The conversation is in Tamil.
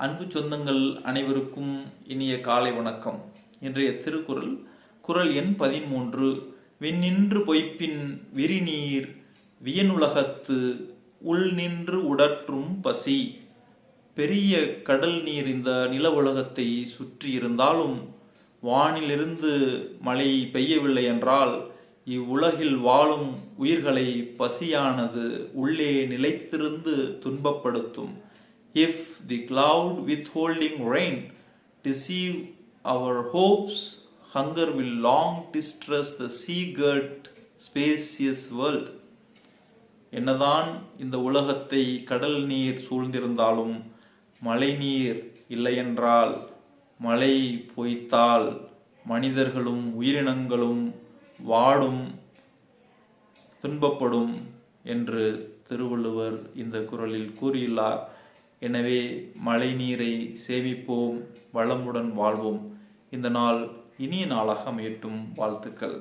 அன்பு சொந்தங்கள் அனைவருக்கும் இனிய காலை வணக்கம். இன்றைய திருக்குறள் குறள் எண் 13. விண்ணின்று பொய்ப்பின் விரிநீர் வியனுலகத்து உள் நின்று உடற்றும் பசி. பெரிய கடல் நீர் இந்த நில உலகத்தை சுற்றி இருந்தாலும் வானிலிருந்து மழை பெய்யவில்லை என்றால் இவ்வுலகில் வாழும் உயிர்களை பசியானது உள்ளே நிலைத்திருந்து துன்பப்படுத்தும். If the cloud withholding rain deceive our hopes, hunger will long distress the sea-girt spacious world. என்னதான் இந்த உலகத்தை கடல் நீர் சூழ்ந்திருந்தாலும் மழை நீர் இல்லையென்றால், மழை பொய்த்தால் மனிதர்களும் உயிரினங்களும் வாடும், துன்பப்படும் என்று திருவள்ளுவர் இந்த குறளில் கூறியுள்ளார். எனவே மழை நீரை சேமிப்போம், வளமுடன் வாழ்வோம். இந்த நாள் இனிய நாளாக அமையட்டும். வாழ்த்துக்கள்.